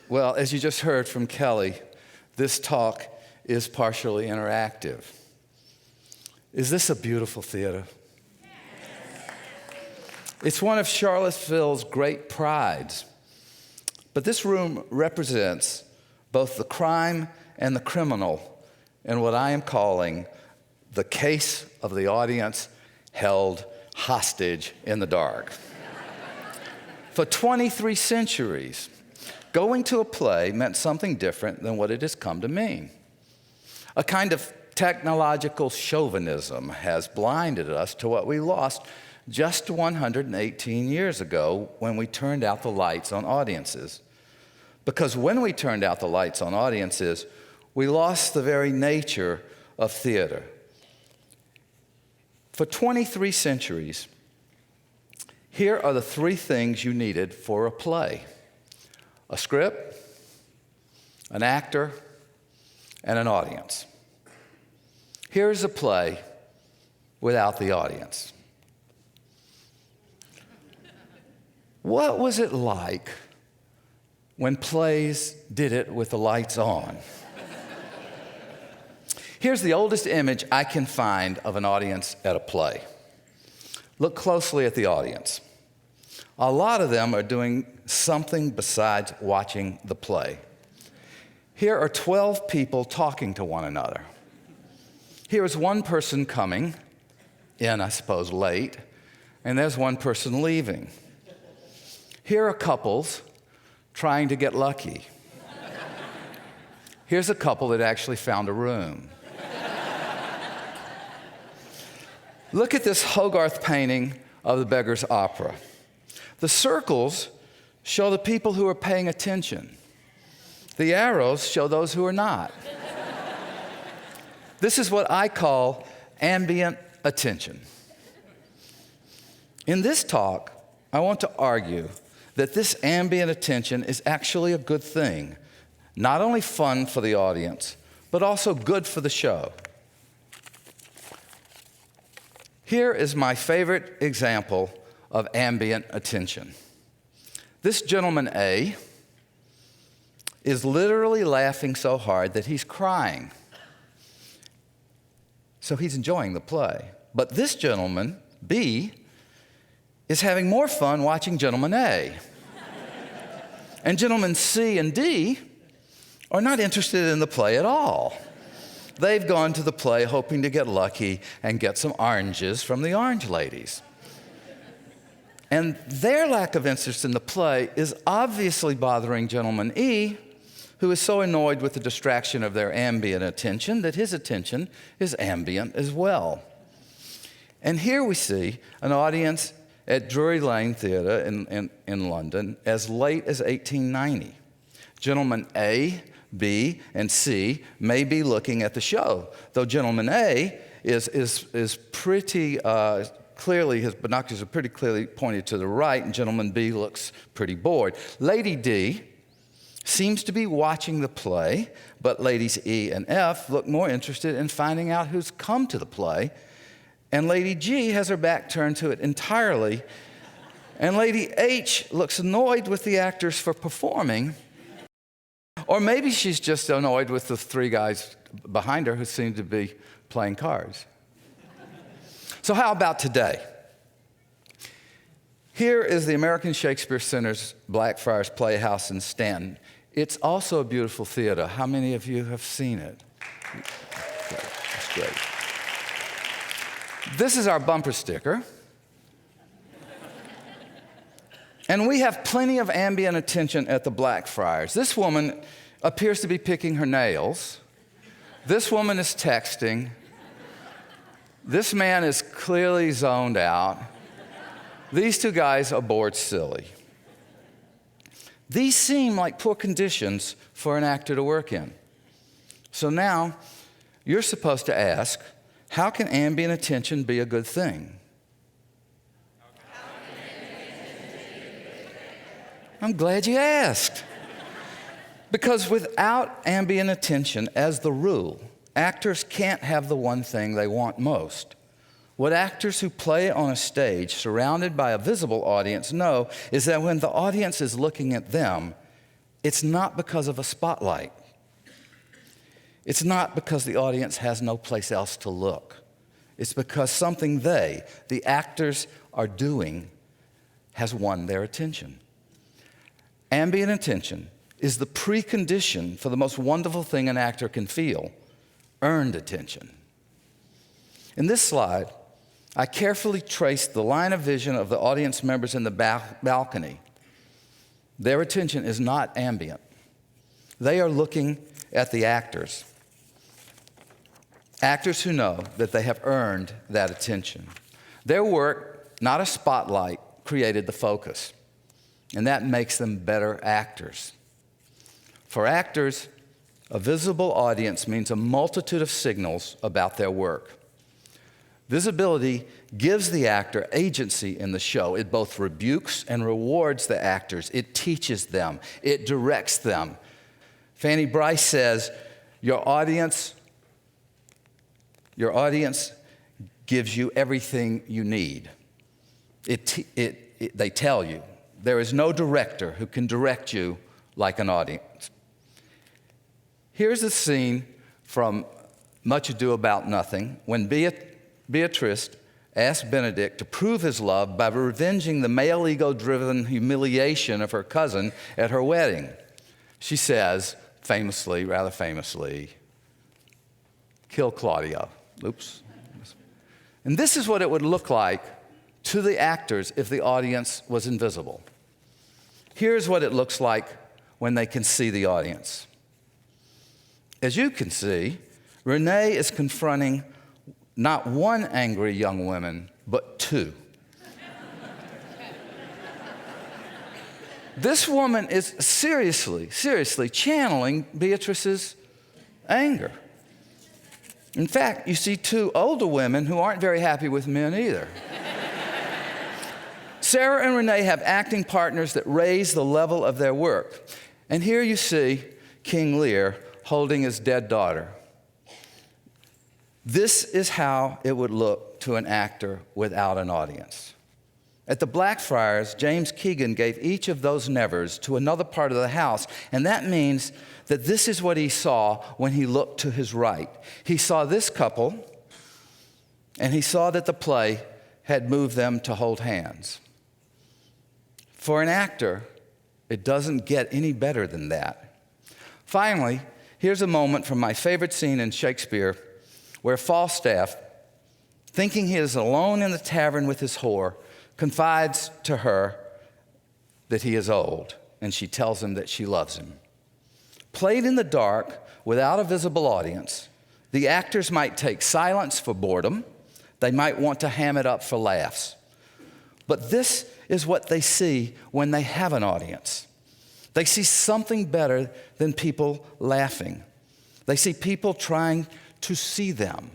Well, as you just heard from Kelly, this talk is partially interactive. Is this a beautiful theater? It's one of Charlottesville's great prides. But this room represents both the crime and the criminal in what I am calling the case of the audience held hostage in the dark. For 23 centuries, going to a play meant something different than what it has come to mean. A kind of technological chauvinism has blinded us to what we lost just 118 years ago when we turned out the lights on audiences. Because when we turned out the lights on audiences, we lost the very nature of theater. For 23 centuries, here are the three things you needed for a play: a script, an actor, and an audience. Here's a play without the audience. What was it like when plays did it with the lights on? Here's the oldest image I can find of an audience at a play. Look closely at the audience. A lot of them are doing something besides watching the play. Here are 12 people talking to one another. Here is one person coming in, I suppose, late, and there's one person leaving. Here are couples trying to get lucky. Here's a couple that actually found a room. Look at this Hogarth painting of the Beggar's Opera. The circles show the people who are paying attention. The arrows show those who are not. This is what I call ambient attention. In this talk, I want to argue that this ambient attention is actually a good thing, not only fun for the audience, but also good for the show. Here is my favorite example of ambient attention. This gentleman A is literally laughing so hard that he's crying. So he's enjoying the play. But this gentleman, B, is having more fun watching gentleman A. And gentlemen C and D are not interested in the play at all. They've gone to the play hoping to get lucky and get some oranges from the orange ladies. And their lack of interest in the play is obviously bothering gentleman E, who is so annoyed with the distraction of their ambient attention that his attention is ambient as well. And here we see an audience at Drury Lane Theatre in London as late as 1890. Gentlemen A, B, and C may be looking at the show, though gentleman A is pretty clearly, his binoculars are pretty clearly pointed to the right, and gentleman B looks pretty bored. Lady D seems to be watching the play, but ladies E and F look more interested in finding out who's come to the play. And Lady G has her back turned to it entirely. And Lady H looks annoyed with the actors for performing. Or maybe she's just annoyed with the three guys behind her who seem to be playing cards. So how about today? Here is the American Shakespeare Center's Blackfriars Playhouse in Staunton. It's also a beautiful theater. How many of you have seen it? That's great. This is our bumper sticker. And we have plenty of ambient attention at the Blackfriars. This woman appears to be picking her nails. This woman is texting. This man is clearly zoned out. These two guys are bored silly. These seem like poor conditions for an actor to work in. So now, you're supposed to ask, how can ambient attention be a good thing? I'm glad you asked. Because without ambient attention, as the rule, actors can't have the one thing they want most. What actors who play on a stage surrounded by a visible audience know is that when the audience is looking at them, it's not because of a spotlight. It's not because the audience has no place else to look. It's because something the actors, are doing has won their attention. Ambient attention is the precondition for the most wonderful thing an actor can feel, earned attention. In this slide, I carefully traced the line of vision of the audience members in the balcony. Their attention is not ambient. They are looking at the actors. Actors who know that they have earned that attention. Their work, not a spotlight, created the focus, and that makes them better actors. For actors, a visible audience means a multitude of signals about their work. Visibility gives the actor agency in the show. It both rebukes and rewards the actors. It teaches them. It directs them. Fanny Brice says, your audience gives you everything you need. They tell you. There is no director who can direct you like an audience. Here's a scene from Much Ado About Nothing when Beatrice asked Benedict to prove his love by revenging the male ego-driven humiliation of her cousin at her wedding. She says, rather famously, kill Claudia. Oops. And this is what it would look like to the actors if the audience was invisible. Here's what it looks like when they can see the audience. As you can see, Renee is confronting not one angry young woman, but two. This woman is seriously channeling Beatrice's anger. In fact, you see two older women who aren't very happy with men either. Sarah and Renee have acting partners that raise the level of their work. And here you see King Lear holding his dead daughter. This is how it would look to an actor without an audience. At the Blackfriars, James Keegan gave each of those nevers to another part of the house, and that means that this is what he saw when he looked to his right. He saw this couple, and he saw that the play had moved them to hold hands. For an actor, it doesn't get any better than that. Finally, here's a moment from my favorite scene in Shakespeare where Falstaff, thinking he is alone in the tavern with his whore, confides to her that he is old, and she tells him that she loves him. Played in the dark, without a visible audience, the actors might take silence for boredom. They might want to ham it up for laughs. But this is what they see when they have an audience. They see something better than people laughing. They see people trying to see them.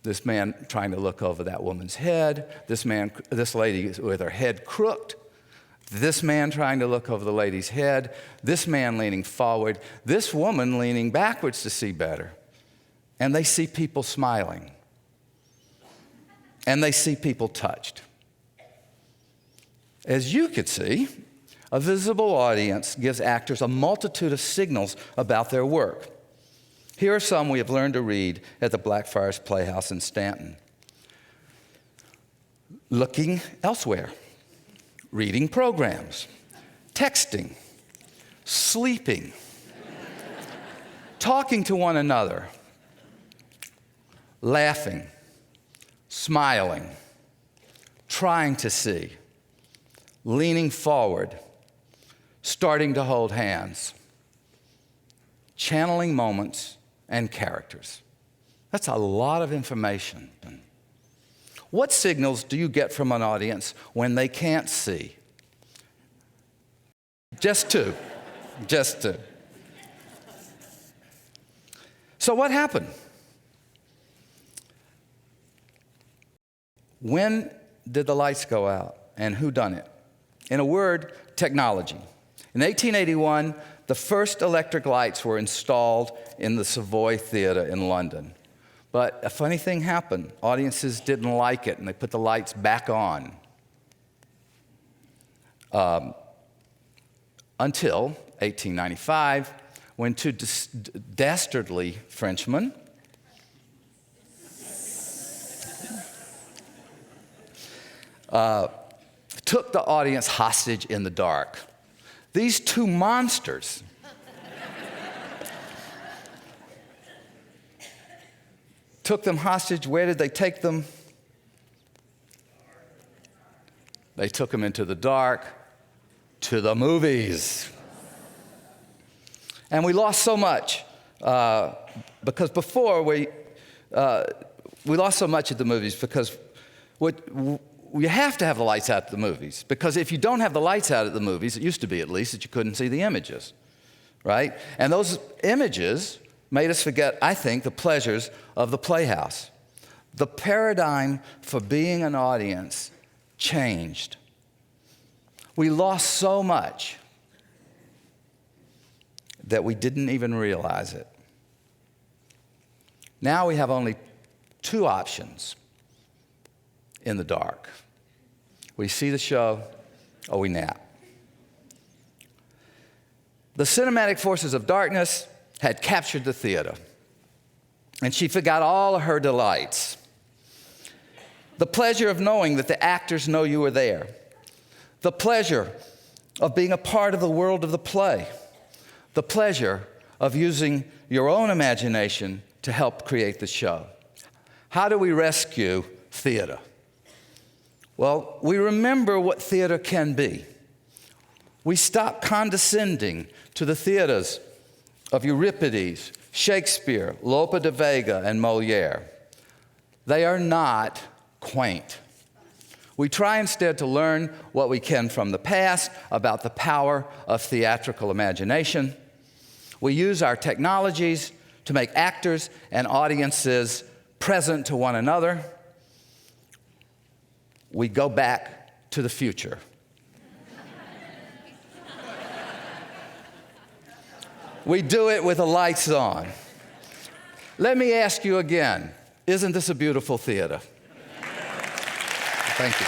This man trying to look over that woman's head, this lady with her head crooked, this man trying to look over the lady's head, this man leaning forward, this woman leaning backwards to see better. And they see people smiling. And they see people touched. As you could see, a visible audience gives actors a multitude of signals about their work. Here are some we have learned to read at the Blackfriars Playhouse in Staunton. Looking elsewhere, reading programs, texting, sleeping, talking to one another, laughing, smiling, trying to see, leaning forward, starting to hold hands, channeling moments and characters. That's a lot of information. What signals do you get from an audience when they can't see? Just two. Just two. So what happened? When did the lights go out, and who done it? In a word, technology. In 1881, the first electric lights were installed in the Savoy Theatre in London. But a funny thing happened. Audiences didn't like it, and they put the lights back on. until 1895, when two dastardly Frenchmen took the audience hostage in the dark. These two monsters took them hostage. Where did they take them? They took them into the dark, to the movies. And we lost so much because before we lost so much at the movies because you have to have the lights out at the movies, because if you don't have the lights out at the movies, it used to be at least, that you couldn't see the images, right? And those images made us forget, I think, the pleasures of the playhouse. The paradigm for being an audience changed. We lost so much that we didn't even realize it. Now we have only two options in the dark. We see the show or we nap. The cinematic forces of darkness had captured the theater, and she forgot all of her delights. The pleasure of knowing that the actors know you are there. The pleasure of being a part of the world of the play. The pleasure of using your own imagination to help create the show. How do we rescue theater? Well, we remember what theater can be. We stop condescending to the theaters of Euripides, Shakespeare, Lope de Vega, and Molière. They are not quaint. We try instead to learn what we can from the past about the power of theatrical imagination. We use our technologies to make actors and audiences present to one another. We go back to the future. We do it with the lights on. Let me ask you again, isn't this a beautiful theater? Thank you.